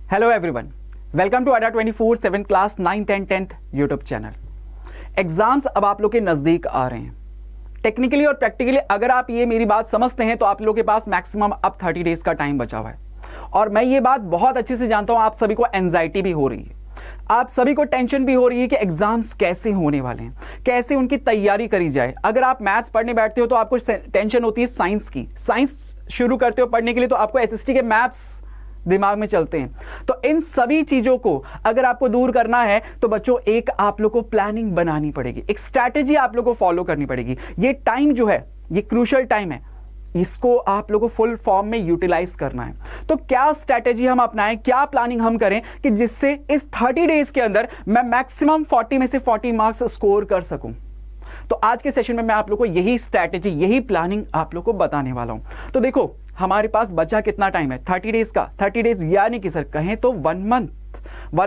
Hello everyone, welcome to अड्डा 24/7 class 9th and 10th YouTube channel. Exams अब आप लोग के नज़दीक आ रहे हैं। टेक्निकली और प्रैक्टिकली अगर आप ये मेरी बात समझते हैं तो आप लोगों के पास मैक्सिमम अब 30 डेज का टाइम बचा हुआ है। और मैं ये बात बहुत अच्छे से जानता हूँ, आप सभी को एंजाइटी भी हो रही है, आप सभी को टेंशन भी हो रही है कि एग्जाम्स कैसे होने वाले हैं, कैसे उनकी तैयारी करी जाए। अगर आप मैथ्स पढ़ने बैठते हो तो आपको टेंशन होती है साइंस की। साइंस शुरू करते हो पढ़ने के लिए तो आपको एसएसटी के मैथ्स दिमाग में चलते हैं। तो इन सभी चीजों को अगर आपको दूर करना है तो बच्चों एक आप लोग को प्लानिंग बनानी पड़ेगी, एक स्ट्रैटेजी आप लोग को फॉलो करनी पड़ेगी। ये टाइम जो है ये क्रूशियल टाइम है, इसको आप लोगों को फुल फॉर्म में यूटिलाइज करना है। तो क्या स्ट्रैटेजी हम अपनाएं, क्या प्लानिंग हम करें कि जिससे इस 30 डेज के अंदर मैं मैक्सिमम 40 में से 40 मार्क्स स्कोर कर सकूं। तो आज के सेशन में मैं आप लोग को यही स्ट्रैटेजी, यही प्लानिंग आप लोग को बताने वाला हूं। तो देखो हमारे पास बचा कितना टाइम है 30 डेज का। 30 डेज यानी कि सर कहें तो 1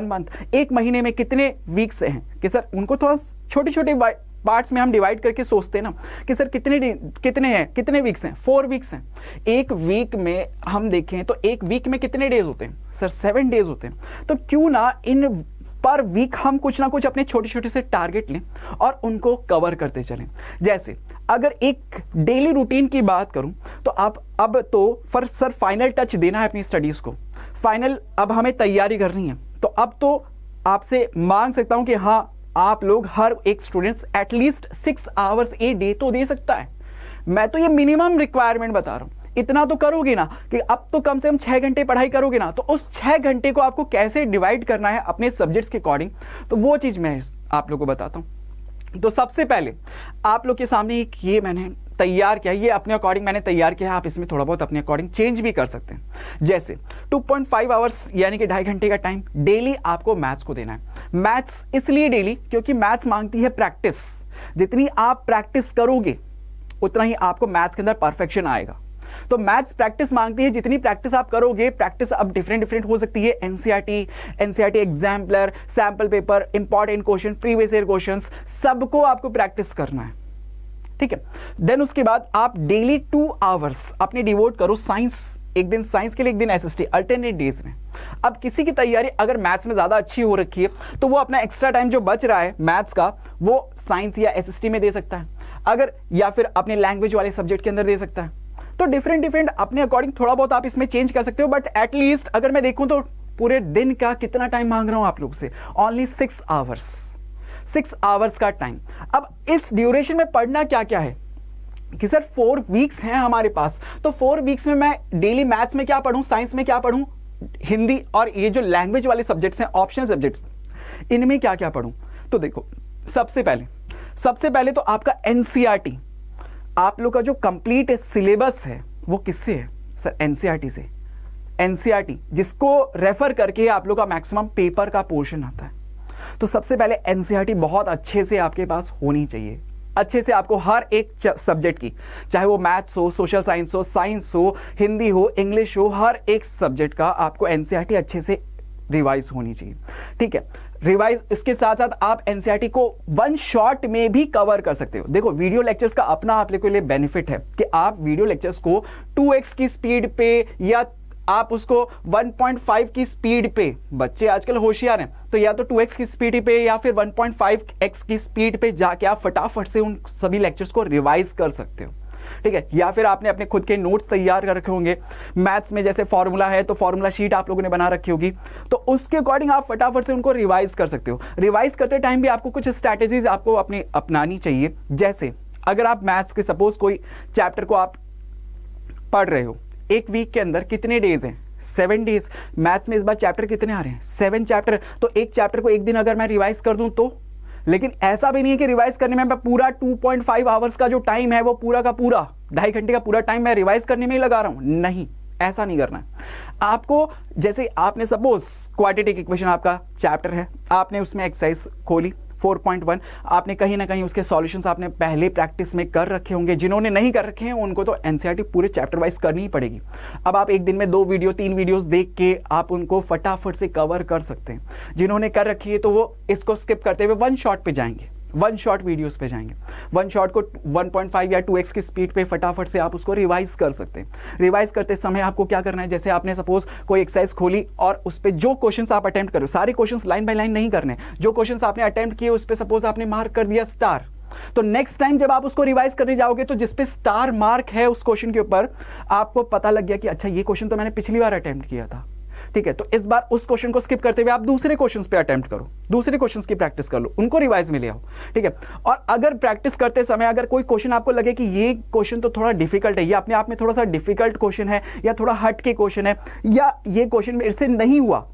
मंथ। एक महीने में कितने वीक्स हैं कि सर उनको थोड़ा छोटे छोटे पार्ट्स में हम डिवाइड करके सोचते हैं ना कि सर कितने वीक्स हैं। 4 वीक्स हैं। एक वीक में हम देखें तो एक वीक में कितने डेज होते हैं सर? 7 डेज होते हैं। तो क्यों ना इन पर वीक हम कुछ ना कुछ अपने छोटे छोटे से टारगेट लें और उनको कवर करते चलें। जैसे अगर एक डेली रूटीन की बात करूं तो आप अब तो सर फाइनल टच देना है अपनी स्टडीज को। फाइनल अब हमें तैयारी करनी है। तो अब तो आपसे मांग सकता हूं कि हाँ आप लोग हर एक students at least 6 hours a day तो दे सकता है। मैं तो ये मिनिमम रिक्वायरमेंट बता रहा हूं। इतना तो करोगे ना कि अब तो कम से कम 6 घंटे पढ़ाई करोगे ना, तो उस 6 घंटे को आपको कैसे डिवाइड करना है अपने सब्जेक्ट्स के अकॉर्डिंग, तो वो चीज मैं आप लोगों को बताता हूं। तो सबसे पहले आप लोग के सामने एक ये मैंने तैयार किया, ये अपने अकॉर्डिंग मैंने तैयार किया है। आप इसमें थोड़ा बहुत अपने अकॉर्डिंग चेंज भी कर सकते हैं। जैसे 2.5 आवर्स यानी कि 2.5 घंटे का टाइम डेली आपको मैथ्स को देना है। मैथ्स इसलिए डेली क्योंकि मैथ्स मांगती है प्रैक्टिस। जितनी आप प्रैक्टिस करोगे उतना ही आपको मैथ्स के अंदर परफेक्शन आएगा। तो मैथ्स प्रैक्टिस मांगती है, जितनी प्रैक्टिस आप करोगे, प्रैक्टिस अब डिफरेंट हो सकती है। NCERT exemplar, sample paper, important question, previous year questions, सबको आपको प्रैक्टिस करना है। ठीक है। देन उसके बाद आप डेली 2 आवर्स अपने डिवोट करो साइंस। एक दिन साइंस के लिए, एक दिन एसएसटी, अल्टरनेट डेज में। अब किसी की तैयारी अगर मैथ्स में ज्यादा अच्छी हो रखी है तो वो अपना एक्स्ट्रा टाइम जो बच रहा है मैथ्स का वो साइंस या एसएसटी में दे सकता है, अगर या फिर अपने लैंग्वेज वाले सब्जेक्ट के अंदर दे सकता है। तो डिफरेंट अपने अकॉर्डिंग थोड़ा बहुत आप इसमें चेंज कर सकते हो। बट एटलीस्ट अगर मैं देखूं तो पूरे दिन का कितना टाइम मांग रहा हूं आप लोग से? Only 6 hours. 6 आवर्स का टाइम। अब इस ड्यूरेशन में पढ़ना क्या क्या है कि सर 4 वीक्स हैं हमारे पास। तो 4 वीक्स में मैं डेली मैथ्स में क्या पढ़ूं, साइंस में क्या पढ़ूं, हिंदी और ये जो लैंग्वेज वाले सब्जेक्ट्स हैं, ऑप्शनल सब्जेक्ट्स, इनमें क्या क्या पढ़ूं। तो देखो सबसे पहले तो आपका एनसीईआरटी, आप लोग का जो कंप्लीट सिलेबस है वो किससे है सर? एनसीईआरटी से। एनसीईआरटी जिसको रेफर करके आप लोग का मैक्सिमम पेपर का पोर्शन आता है। तो सबसे पहले एनसीईआरटी बहुत अच्छे से आपके पास होनी चाहिए। अच्छे से आपको हर एक सब्जेक्ट की, चाहे वो मैथ्स हो, सोशल साइंस हो, हिंदी हो, इंग्लिश हो, हर एक सब्जेक्ट का आपको एनसीईआरटी अच्छे से रिवाइज होनी चाहिए। ठीक है। रिवाइज इसके साथ साथ आप एनसीईआरटी को 1 शॉट में भी कवर कर सकते हो। देखो वीडियो लेक्चर्स का अपना आप लोगों के लिए बेनिफिट है कि आप वीडियो लेक्चर्स को 2x की स्पीड पे या आप उसको 1.5 की स्पीड पे, बच्चे आजकल होशियार हैं, तो या तो 2x की स्पीड पे या फिर 1.5x की स्पीड पे जाके आप फटाफट से उन सभी लेक्चर्स को रिवाइज कर सकते हो। ठीक है। या फिर आपने अपने खुद के नोट्स तैयार कर रखे होंगे। मैथ्स में जैसे फॉर्मूला है तो फॉर्मूला शीट आप लोगों ने बना रखी होगी, तो उसके अकॉर्डिंग आप फटाफट से उनको रिवाइज कर सकते हो। रिवाइज करते टाइम भी आपको कुछ स्ट्रैटेजीज आपको अपनी अपनानी चाहिए। जैसे अगर आप मैथ्स के सपोज कोई चैप्टर को आप पढ़ रहे हो, एक वीक के अंदर कितने डेज हैं? 7 डेज। मैथ्स में इस बार चैप्टर कितने आ रहे हैं? 7 चैप्टर। तो एक चैप्टर को एक दिन अगर मैं रिवाइज कर दूं तो, लेकिन ऐसा भी नहीं है कि रिवाइज करने में मैं पूरा 2.5 आवर्स का जो टाइम है वो पूरा का पूरा 2.5 घंटे का पूरा टाइम मैं रिवाइज करने में ही लगा रहा हूं। नहीं, ऐसा नहीं करना है आपको। जैसे आपने सपोज क्वाड्रेटिक इक्वेशन आपका चैप्टर है, आपने उसमें एक्सरसाइज खोली 4.1, आपने कहीं ना कहीं उसके सॉल्यूशंस आपने पहले प्रैक्टिस में कर रखे होंगे। जिन्होंने नहीं कर रखे हैं उनको तो एनसीईआरटी पूरे चैप्टर वाइज करनी ही पड़ेगी। अब आप एक दिन में 2 वीडियो 3 वीडियोस देख के आप उनको फटाफट से कवर कर सकते हैं। जिन्होंने कर रखी है तो वो इसको स्किप करते हुए 1 शॉट पे जाएंगे। वन शॉट वीडियोस पे जाएंगे, वन शॉट को 1.5 या 2x की स्पीड पे फटाफट से आप उसको रिवाइज कर सकते हैं। रिवाइज करते समय आपको क्या करना है, जैसे आपने सपोज कोई एक्सरसाइज खोली और उस पर जो क्वेश्चंस आप अटेम्प्ट करो, सारे क्वेश्चंस लाइन बाय लाइन नहीं करने, जो क्वेश्चंस आपने अटेम्प्ट किए उस पर सपोज आपने मार्क कर दिया स्टार, तो नेक्स्ट टाइम जब आप उसको रिवाइज करने जाओगे तो जिस पे स्टार मार्क है उस क्वेश्चन के ऊपर, आपको पता लग गया कि अच्छा ये क्वेश्चन तो मैंने पिछली बार अटेम्प्ट किया था, ठीक है, तो इस बार उस क्वेश्चन को स्किप करते हुए आप दूसरे क्वेश्चंस पे अटेम्प्ट करो, दूसरे क्वेश्चंस की प्रैक्टिस कर लो, उनको रिवाइज में ले आओ, ठीक है। और अगर प्रैक्टिस करते समय अगर कोई क्वेश्चन आपको लगे कि ये क्वेश्चन तो थोड़ा डिफिकल्ट है, ये अपने आप में थोड़ा सा डिफिकल्ट क्वेश्चन है या थोड़ा हट के क्वेश्चन है, या ये क्वेश्चन मेरे से नहीं हुआ,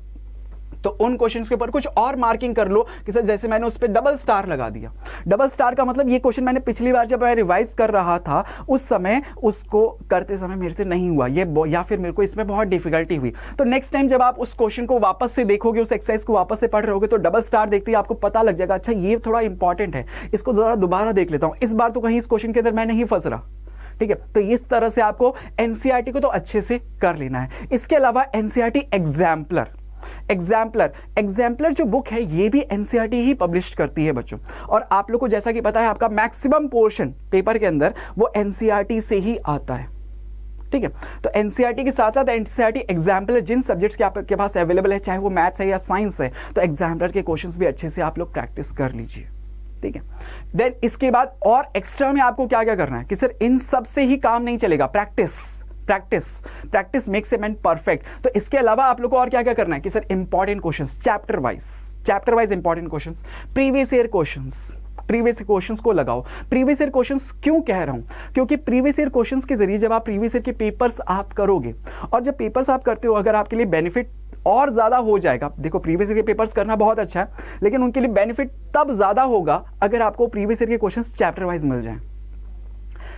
तो उन क्वेश्चंस के ऊपर कुछ और मार्किंग कर लो कि सर जैसे मैंने उस पर डबल स्टार लगा दिया। डबल स्टार का मतलब ये क्वेश्चन मैंने पिछली बार जब मैं रिवाइज कर रहा था उस समय उसको करते समय मेरे से नहीं हुआ ये, या फिर मेरे को इसमें बहुत डिफिकल्टी हुई, तो नेक्स्ट टाइम जब आप उस क्वेश्चन को वापस से देखोगे, उस एक्सरसाइज को वापस से पढ़ रहे होगे, तो डबल स्टार देखते ही आपको पता लग जाएगा अच्छा ये थोड़ा इंपॉर्टेंट है, इसको जरा दोबारा देख लेता हूं, इस बार तो कहीं इस क्वेश्चन के अंदर मैं नहीं फंस रहा, ठीक है। तो इस तरह से आपको एनसीईआरटी को तो अच्छे से कर लेना है। इसके अलावा एनसीईआरटी एग्जाम्पलर जो बुक है ये भी एनसीईआरटी ही पब्लिश करती है बच्चों, और आप लोग को जैसा कि पता है आपका मैक्सिमम पोर्शन पेपर के अंदर वो एनसीईआरटी से ही आता है, ठीक है। तो एनसीईआरटी के साथ साथ एनसीईआरटी एग्जाम्पलर जिन सब्जेक्ट्स के आपके पास अवेलेबल है, चाहे वो मैथ्स है या साइंस है, तो एग्जाम्पलर के क्वेश्चंस भी अच्छे से आप लोग प्रैक्टिस कर लीजिए, ठीक है। देन इसके बाद और एक्स्ट्रा में आपको क्या क्या करना है कि सर इन सब से ही काम नहीं चलेगा, practice makes a man perfect. तो इसके अलावा आप लोग को और क्या क्या करना है कि sir important questions, chapter wise important questions, previous year questions को लगाओ। प्रीवियस ईयर क्वेश्चंस क्यों कह रहा हूं, क्योंकि प्रीवियस ईयर क्वेश्चंस के जरिए जब आप प्रीवियस ईयर के पेपर्स आप करोगे, और जब पेपर्स आप करते हो अगर आपके लिए बेनिफिट और ज्यादा हो जाएगा, देखो प्रीवियस ईयर के पेपर्स करना बहुत अच्छा है, लेकिन उनके लिए बेनिफिट तब ज्यादा होगा अगर आपको प्रीवियस ईयर के क्वेश्चंस चैप्टर वाइज मिल जाएं,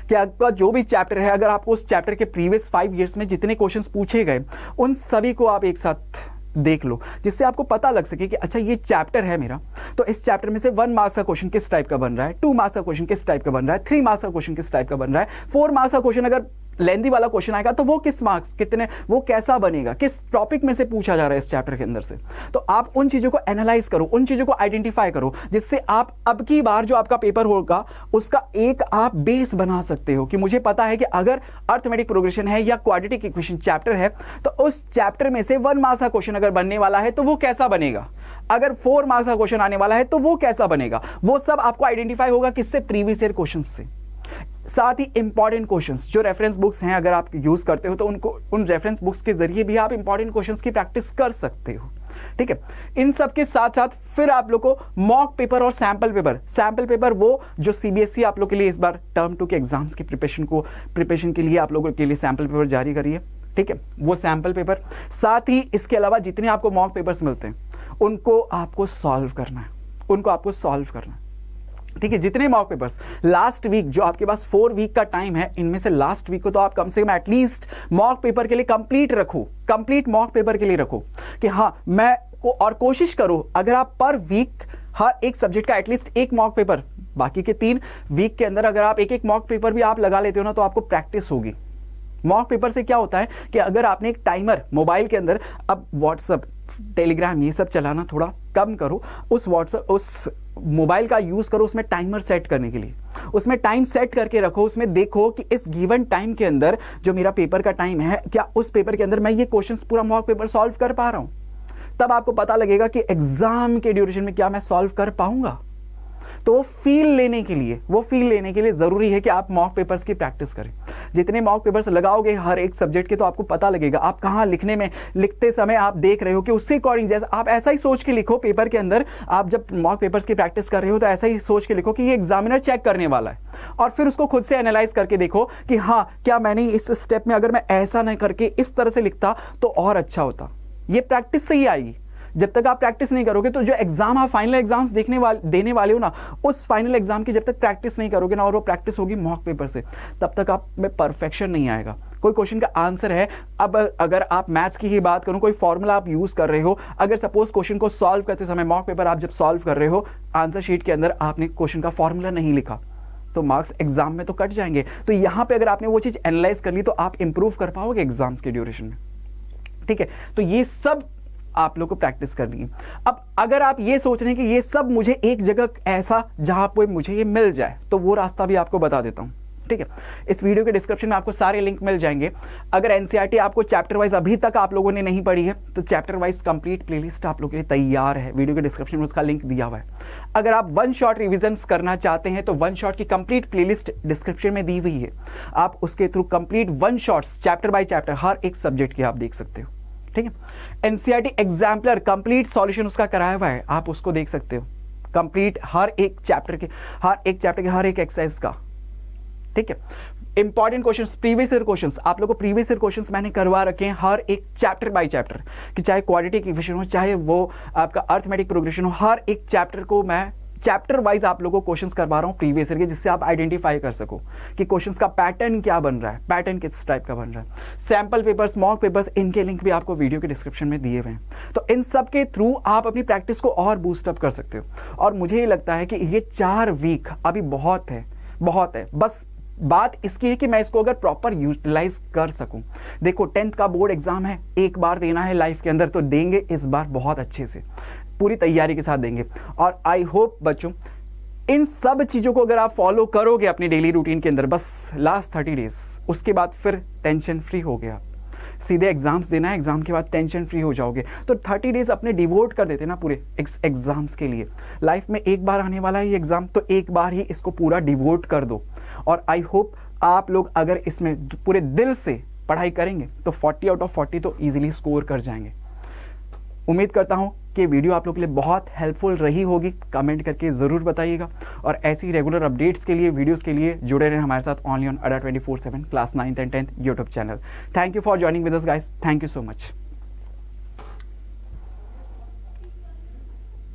कि आपका जो भी चैप्टर है अगर आपको उस चैप्टर के प्रीवियस 5 ईयर्स में जितने क्वेश्चंस पूछे गए उन सभी को आप एक साथ देख लो, जिससे आपको पता लग सके कि अच्छा ये चैप्टर है मेरा, तो इस चैप्टर में से 1 मार्क्स का क्वेश्चन किस टाइप का बन रहा है, 2 मार्क्स का क्वेश्चन किस टाइप का बन रहा है, 3 मार्क्स का क्वेश्चन किस टाइप का बन रहा है, 4 मार्क्स का क्वेश्चन अगर लेंदी वाला क्वेश्चन आएगा तो वो किस मार्क्स कितने, वो कैसा बनेगा, किस टॉपिक में से पूछा जा रहा है इस चैप्टर के अंदर से। तो आप उन चीजों को एनालाइज करो, उन चीजों को आइडेंटिफाई करो, जिससे आप अब की बार जो आपका पेपर होगा उसका एक आप बेस बना सकते हो कि मुझे पता है कि अगर अर्थमेटिक प्रोग्रेशन है या क्वाड्रेटिक इक्वेशन चैप्टर है तो उस चैप्टर में से 1 मार्क्स का क्वेश्चन अगर बनने वाला है तो वो कैसा बनेगा, अगर 4 मार्क्स का क्वेश्चन आने वाला है तो वो कैसा बनेगा। वो सब आपको आइडेंटिफाई होगा किससे, प्रीवियस ईयर क्वेश्चन से। साथ ही इंपॉर्टेंट क्वेश्चंस जो रेफरेंस बुक्स हैं अगर आप यूज करते हो तो उनको उन रेफरेंस बुक्स के जरिए भी आप इंपॉर्टेंट क्वेश्चंस की प्रैक्टिस कर सकते हो, ठीक है। इन सब के साथ साथ फिर आप लोग को मॉक पेपर और सैंपल पेपर वो जो सीबीएसई आप लोग के लिए इस बार टर्म 2 के एग्जाम्स की प्रिपरेशन के लिए आप लोगों के लिए सैंपल पेपर जारी करिए, ठीक है, वो सैंपल पेपर। साथ ही इसके अलावा जितने आपको मॉक पेपर्स मिलते हैं उनको आपको सॉल्व करना है, ठीक है। जितने मॉक पेपर्स लास्ट वीक जो आपके पास 4 वीक का टाइम है, इनमें से लास्ट वीक को तो आप कम से कम एटलीस्ट मॉक पेपर के लिए कंप्लीट मॉक पेपर के लिए रखो कि हाँ मैं और कोशिश करो अगर आप पर वीक हर एक सब्जेक्ट का एटलीस्ट एक मॉक पेपर, बाकी के 3 वीक के अंदर अगर आप एक मॉक पेपर भी आप लगा लेते हो ना तो आपको प्रैक्टिस होगी। मॉक पेपर से क्या होता है कि अगर आपने एक टाइमर मोबाइल के अंदर, अब व्हाट्सएप टेलीग्राम ये सब चलाना थोड़ा कम करो, उस मोबाइल का यूज करो उसमें टाइमर सेट करने के लिए, उसमें टाइम सेट करके रखो, उसमें देखो कि इस गिवन टाइम के अंदर जो मेरा पेपर का टाइम है क्या उस पेपर के अंदर मैं ये क्वेश्चंस पूरा मॉक पेपर सॉल्व कर पा रहा हूं। तब आपको पता लगेगा कि एग्जाम के ड्यूरेशन में क्या मैं सॉल्व कर पाऊंगा। तो वो फील लेने के लिए जरूरी है कि आप मॉक पेपर्स की प्रैक्टिस करें। जितने मॉक पेपर्स लगाओगे हर एक सब्जेक्ट के तो आपको पता लगेगा आप कहां लिखते समय आप देख रहे हो कि उससे अकॉर्डिंग, जैसे आप ऐसा ही सोच के लिखो पेपर के अंदर, आप जब मॉक पेपर्स की प्रैक्टिस कर रहे हो तो ऐसा ही सोच के लिखो कि ये एग्जामिनर चेक करने वाला है, और फिर उसको खुद से एनालाइज करके देखो कि हाँ क्या मैंने इस स्टेप में अगर मैं ऐसा नहीं करके इस तरह से लिखता तो और अच्छा होता। ये प्रैक्टिस से ही आएगी। जब तक आप प्रैक्टिस नहीं करोगे तो जो एग्जाम आप फाइनल एग्जाम्स देने वाले हो ना, उस फाइनल एग्जाम की जब तक प्रैक्टिस नहीं करोगे ना और वो प्रैक्टिस होगी मॉक पेपर से, तब तक आप में परफेक्शन नहीं आएगा। कोई क्वेश्चन का आंसर है, अब अगर आप मैथ्स की ही बात करूं, कोई फॉर्मूला आप यूज कर रहे हो, अगर सपोज क्वेश्चन को सॉल्व करते समय मॉक पेपर आप जब सॉल्व कर रहे हो, आंसर शीट के अंदर आपने क्वेश्चन का फॉर्मूला नहीं लिखा तो मार्क्स एग्जाम में तो कट जाएंगे। तो यहां पे अगर आपने वो चीज एनालाइज कर ली तो आप इंप्रूव कर पाओगे एग्जाम्स के ड्यूरेशन में, ठीक है। तो ये सब आप लोग को प्रैक्टिस करनी है। अब अगर आप ये सोच रहे हैं कि ये सब मुझे एक जगह ऐसा जहां पे मुझे ये मिल जाए, तो वो रास्ता भी आपको बता देता हूं, ठीक है। इस वीडियो के डिस्क्रिप्शन में आपको सारे लिंक मिल जाएंगे। अगर एनसीईआरटी आपको चैप्टर वाइज अभी तक आप लोगों ने नहीं पढ़ी है तो चैप्टर वाइज कंप्लीट प्लेलिस्ट आप लोगों के लिए तैयार है, वीडियो के डिस्क्रिप्शन में उसका लिंक दिया हुआ है। अगर आप वन शॉट रिविजन्स करना चाहते हैं तो वन शॉट की कंप्लीट प्लेलिस्ट डिस्क्रिप्शन में दी हुई है, आप उसके through complete one shots chapter by chapter हर एक सब्जेक्ट के आप देख सकते हो, ठीक है। एनसीईआरटी एग्जाम्पलर कंप्लीट सॉल्यूशन उसका कराया हुआ है, आप उसको देख सकते हो कंप्लीट हर एक चैप्टर के हर एक एक्सरसाइज का, ठीक है। Important questions, previous year questions, आप लोगों को प्रीवियस ईयर क्वेश्चंस मैंने करवा रखे हैं हर एक चैप्टर बाय चैप्टर, कि चाहे क्वाड्रेटिक इक्वेशन हो, चाहे वो आपका अर्थमेटिक प्रोग्रेशन हो, हर एक चैप्टर को मैं चैप्टर वाइज आप लोगों को क्वेश्चंस करवा रहा हूं प्रीवियस ईयर के, जिससे आप आइडेंटिफाई कर सको कि क्वेश्चंस का पैटर्न क्या बन रहा है, पैटर्न किस टाइप का बन रहा है। सैंपल पेपर्स, मॉक पेपर्स, इनके लिंक भी आपको वीडियो के डिस्क्रिप्शन में दिए हुए हैं। तो इन सब के थ्रू आप अपनी प्रैक्टिस को और बूस्ट अप कर सकते हो। और मुझे ये लगता है कि ये 4 वीक अभी बहुत है, बस बात इसकी है कि मैं इसको अगर प्रॉपर यूटिलाइज कर सकूं। देखो 10th का बोर्ड एग्जाम है, एक बार देना है लाइफ के अंदर, तो देंगे इस बार बहुत अच्छे से, पूरी तैयारी के साथ देंगे। और आई होप बच्चों इन सब चीज़ों को अगर आप फॉलो करोगे अपनी डेली रूटीन के अंदर, बस लास्ट 30 डेज, उसके बाद फिर टेंशन फ्री हो गया, सीधे एग्जाम्स देना है, एग्जाम के बाद टेंशन फ्री हो जाओगे। तो 30 डेज अपने डिवोट कर देते ना पूरे एग्जाम्स के लिए। लाइफ में एक बार आने वाला है ये एग्जाम, तो एक बार ही इसको पूरा डिवोट कर दो। और आई होप आप लोग अगर इसमें पूरे दिल से पढ़ाई करेंगे तो 40 आउट ऑफ 40 तो ईजिली स्कोर कर जाएंगे। उम्मीद करता हूं कि वीडियो आप लोग के लिए बहुत हेल्पफुल रही होगी, कमेंट करके ज़रूर बताइएगा। और ऐसी रेगुलर अपडेट्स के लिए, वीडियोस के लिए जुड़े रहें हमारे साथ ऑनली ऑन अड्डा 24/7 class 9th and 10th YouTube channel. Thank you for joining with us guys, thank you so much.